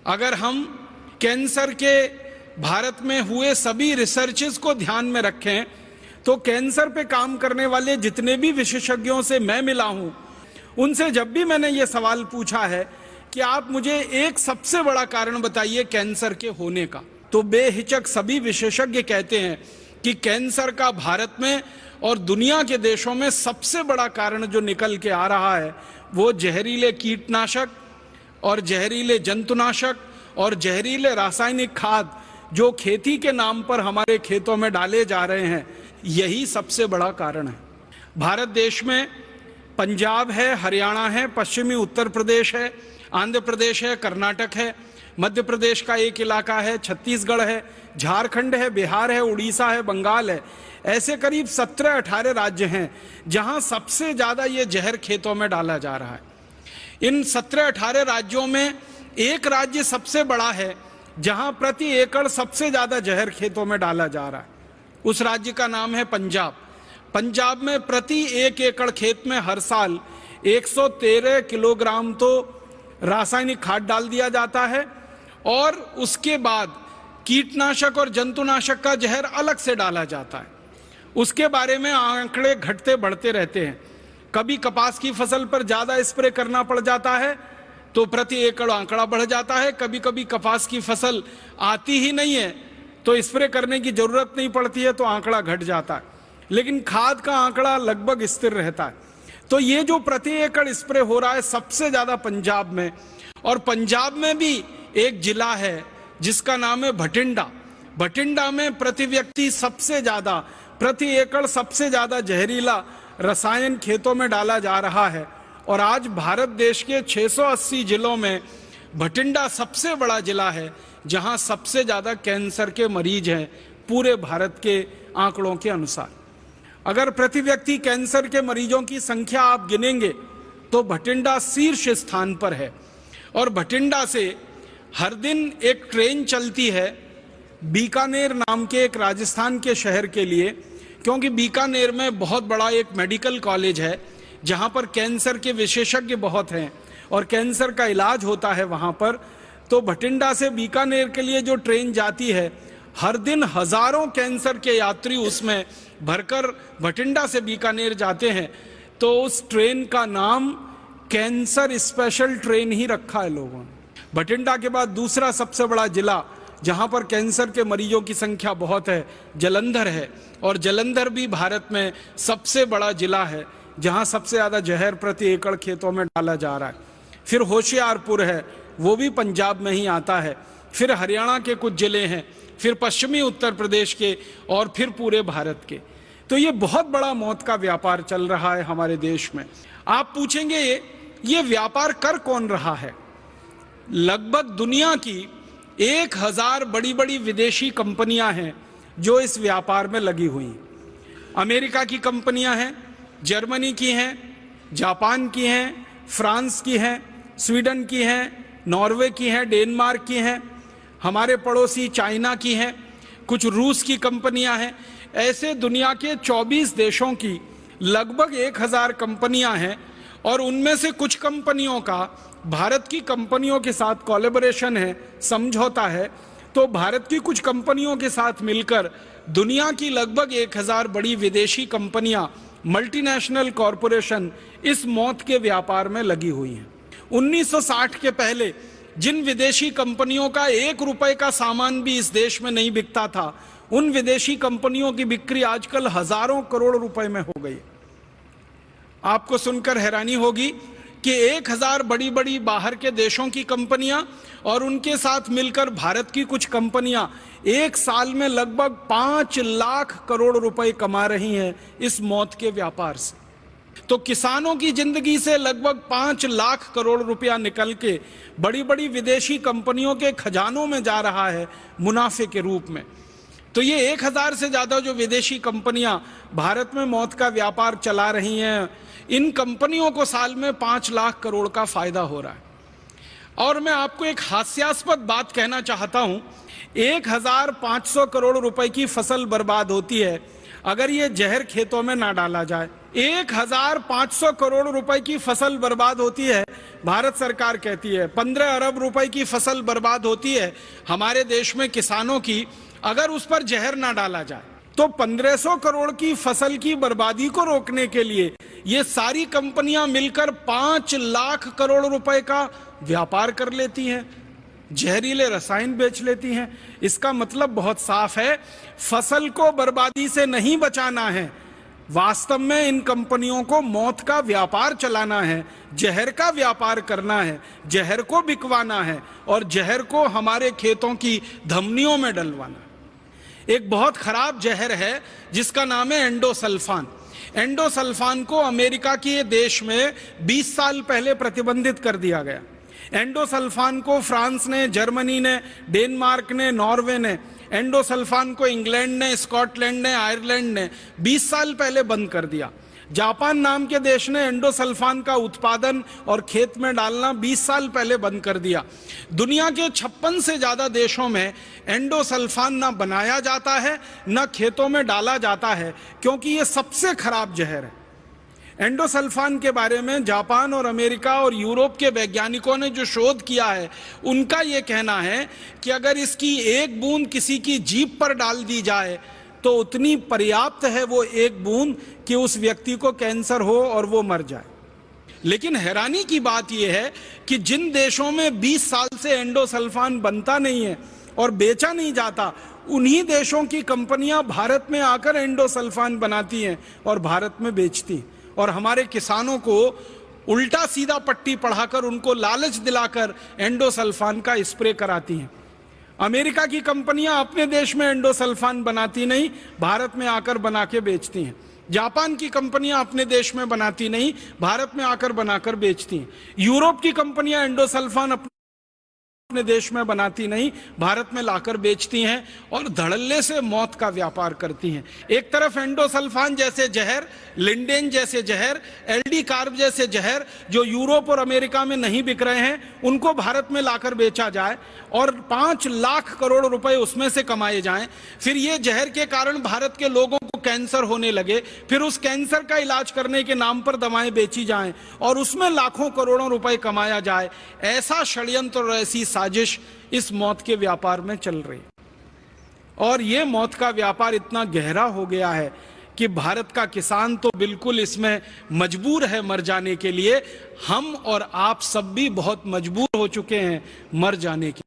अगर हम कैंसर के भारत में हुए सभी रिसर्चेस को ध्यान में रखें तो कैंसर पे काम करने वाले जितने भी विशेषज्ञों से मैं मिला हूं, उनसे जब भी मैंने ये सवाल पूछा है कि आप मुझे एक सबसे बड़ा कारण बताइए कैंसर के होने का, तो बेहिचक सभी विशेषज्ञ कहते हैं कि कैंसर का भारत में और दुनिया के देशों में सबसे बड़ा कारण जो निकल के आ रहा है वो जहरीले कीटनाशक और जहरीले जंतुनाशक और जहरीले रासायनिक खाद जो खेती के नाम पर हमारे खेतों में डाले जा रहे हैं, यही सबसे बड़ा कारण है। भारत देश में पंजाब है, हरियाणा है, पश्चिमी उत्तर प्रदेश है, आंध्र प्रदेश है, कर्नाटक है, मध्य प्रदेश का एक इलाका है, छत्तीसगढ़ है, झारखंड है, बिहार है, उड़ीसा है, बंगाल है। ऐसे करीब 17-18 राज्य हैं जहां सबसे ज्यादा ये जहर खेतों में डाला जा रहा है। इन 17-18 राज्यों में एक राज्य सबसे बड़ा है जहां प्रति एकड़ सबसे ज्यादा जहर खेतों में डाला जा रहा है। उस राज्य का नाम है पंजाब। पंजाब में प्रति 1 एकड़ खेत में हर साल 113 किलोग्राम तो रासायनिक खाद डाल दिया जाता है और उसके बाद कीटनाशक और जंतुनाशक का जहर अलग से डाला जाता है। उसके बारे में आंकड़े घटते बढ़ते रहते हैं। कभी कपास की फसल पर ज्यादा स्प्रे करना पड़ जाता है तो प्रति एकड़ आंकड़ा बढ़ जाता है, कभी कभी कपास की फसल आती ही नहीं है तो स्प्रे करने की जरूरत नहीं पड़ती है तो आंकड़ा घट जाता है, लेकिन खाद का आंकड़ा लगभग स्थिर रहता है। तो ये जो प्रति एकड़ स्प्रे हो रहा है सबसे ज्यादा पंजाब में, और पंजाब में भी एक जिला है जिसका नाम है भटिंडा। भटिंडा में प्रति व्यक्ति सबसे ज्यादा, प्रति एकड़ सबसे ज्यादा जहरीला रसायन खेतों में डाला जा रहा है। और आज भारत देश के 680 जिलों में भटिंडा सबसे बड़ा जिला है जहां सबसे ज्यादा कैंसर के मरीज हैं पूरे भारत के आंकड़ों के अनुसार। अगर प्रति व्यक्ति कैंसर के मरीजों की संख्या आप गिनेंगे तो भटिंडा शीर्ष स्थान पर है। और भटिंडा से हर दिन एक ट्रेन चलती है बीकानेर नाम के एक राजस्थान के शहर के लिए, क्योंकि बीकानेर में बहुत बड़ा एक मेडिकल कॉलेज है जहां पर कैंसर के विशेषज्ञ बहुत हैं और कैंसर का इलाज होता है वहां पर। तो भटिंडा से बीकानेर के लिए जो ट्रेन जाती है, हर दिन हजारों कैंसर के यात्री उसमें भरकर भटिंडा से बीकानेर जाते हैं। तो उस ट्रेन का नाम कैंसर स्पेशल ट्रेन ही रखा है लोगों ने। भटिंडा के बाद दूसरा सबसे बड़ा जिला जहां पर कैंसर के मरीजों की संख्या बहुत है, जालंधर है। और जालंधर भी भारत में सबसे बड़ा जिला है जहां सबसे ज्यादा जहर प्रति एकड़ खेतों में डाला जा रहा है। फिर होशियारपुर है, वो भी पंजाब में ही आता है। फिर हरियाणा के कुछ जिले हैं, फिर पश्चिमी उत्तर प्रदेश के, और फिर पूरे भारत के। तो ये बहुत बड़ा मौत का व्यापार चल रहा है हमारे देश में। आप पूछेंगे ये व्यापार कर कौन रहा है? लगभग दुनिया की 1000 बड़ी बड़ी विदेशी कंपनियां हैं जो इस व्यापार में लगी हुई हैं। अमेरिका की कंपनियां हैं, जर्मनी की हैं, जापान की हैं, फ्रांस की हैं, स्वीडन की हैं, नॉर्वे की हैं, डेनमार्क की हैं, हमारे पड़ोसी चाइना की हैं, कुछ रूस की कंपनियां हैं। ऐसे दुनिया के 24 देशों की लगभग 1000 कंपनियां हैं और उनमें से कुछ कंपनियों का भारत की कंपनियों के साथ कोलैबोरेशन है, समझौता है। तो भारत की कुछ कंपनियों के साथ मिलकर दुनिया की लगभग 1000 बड़ी विदेशी कंपनियां, मल्टीनेशनल कॉरपोरेशन इस मौत के व्यापार में लगी हुई हैं। 1960 के पहले जिन विदेशी कंपनियों का 1 रुपए का सामान भी इस देश में नहीं बिकता था, उन विदेशी कंपनियों की बिक्री आजकल हजारों करोड़ रुपए में हो गई। आपको सुनकर हैरानी होगी कि 1000 बड़ी बड़ी बाहर के देशों की कंपनियां और उनके साथ मिलकर भारत की कुछ कंपनियां एक साल में लगभग 5 लाख करोड़ रुपए कमा रही हैं इस मौत के व्यापार से। तो किसानों की जिंदगी से लगभग 5 लाख करोड़ रुपया निकल के बड़ी बड़ी विदेशी कंपनियों के खजानों में जा रहा है मुनाफे के रूप में। तो ये 1000 से ज्यादा जो विदेशी कंपनियां भारत में मौत का व्यापार चला रही हैं, इन कंपनियों को साल में 5 लाख करोड़ का फायदा हो रहा है। और मैं आपको एक हास्यास्पद बात कहना चाहता हूं, 1500 करोड़ रुपए की फसल बर्बाद होती है। अगर ये जहर खेतों में ना डाला जाए। 1500 करोड़ रुपए की फसल बर्बाद होती है, भारत सरकार कहती है 15 अरब रुपए की फसल बर्बाद होती है हमारे देश में किसानों की, अगर उस पर जहर ना डाला जाए। तो 1500 करोड़ की फसल की बर्बादी को रोकने के लिए ये सारी कंपनियां मिलकर 5 लाख करोड़ रुपए का व्यापार कर लेती हैं, जहरीले रसायन बेच लेती हैं। इसका मतलब बहुत साफ है, फसल को बर्बादी से नहीं बचाना है, वास्तव में इन कंपनियों को मौत का व्यापार चलाना है, जहर का व्यापार करना है, जहर को बिकवाना है और जहर को हमारे खेतों की धमनियों में डलवाना। एक बहुत खराब जहर है जिसका नाम है एंडोसल्फान। एंडोसल्फान को अमेरिका के देश में 20 साल पहले प्रतिबंधित कर दिया गया। एंडोसल्फान को फ्रांस ने, जर्मनी ने, डेनमार्क ने, नॉर्वे ने, एंडोसल्फान को इंग्लैंड ने, स्कॉटलैंड ने, आयरलैंड ने 20 साल पहले बंद कर दिया। जापान नाम के देश ने एंडोसल्फान का उत्पादन और खेत में डालना 20 साल पहले बंद कर दिया। दुनिया के 56 से ज्यादा देशों में एंडोसल्फान ना बनाया जाता है ना खेतों में डाला जाता है, क्योंकि ये सबसे खराब जहर है। एंडोसल्फान के बारे में जापान और अमेरिका और यूरोप के वैज्ञानिकों ने जो शोध किया है, उनका यह कहना है कि अगर इसकी एक बूंद किसी की जीभ पर डाल दी जाए तो उतनी पर्याप्त है वो एक बूंद कि उस व्यक्ति को कैंसर हो और वो मर जाए। लेकिन हैरानी की बात यह है कि जिन देशों में 20 साल से एंडोसल्फान बनता नहीं है और बेचा नहीं जाता, उन्हीं देशों की कंपनियां भारत में आकर एंडोसल्फान बनाती हैं और भारत में बेचती हैं और हमारे किसानों को उल्टा सीधा पट्टी पढ़ाकर उनको लालच दिलाकर एंडोसल्फान का स्प्रे कराती हैं। अमेरिका की कंपनियां अपने देश में एंडोसल्फान बनाती नहीं, भारत में आकर बना के बेचती हैं। जापान की कंपनियां अपने देश में बनाती नहीं, भारत में आकर बनाकर बेचती हैं। यूरोप की कंपनियां एंडोसल्फान अपने देश में बनाती नहीं, भारत में लाकर बेचती हैं और धड़ल्ले से मौत का व्यापार करती हैं। एक तरफ एंडोसल्फान जैसे जहर, लिंडेन जैसे जहर, एलडी कार्ब जैसे जहर जो यूरोप और अमेरिका में नहीं बिक रहे हैं, उनको भारत में लाकर बेचा जाए और 5 लाख करोड़ रुपए उसमें से कमाए जाएं। फिर ये जहर के कारण भारत के लोगों को कैंसर होने लगे, फिर उस कैंसर का इलाज करने के नाम पर दवाएं बेची जाएं और उसमें लाखों करोड़ों रुपए कमाया जाए। ऐसा षड्यंत्र और ऐसी साजिश इस मौत के व्यापार में चल रही है और ये मौत का व्यापार इतना गहरा हो गया है कि भारत का किसान तो बिल्कुल इसमें मजबूर है मर जाने के लिए। हम और आप सब भी बहुत मजबूर हो चुके हैं मर जाने के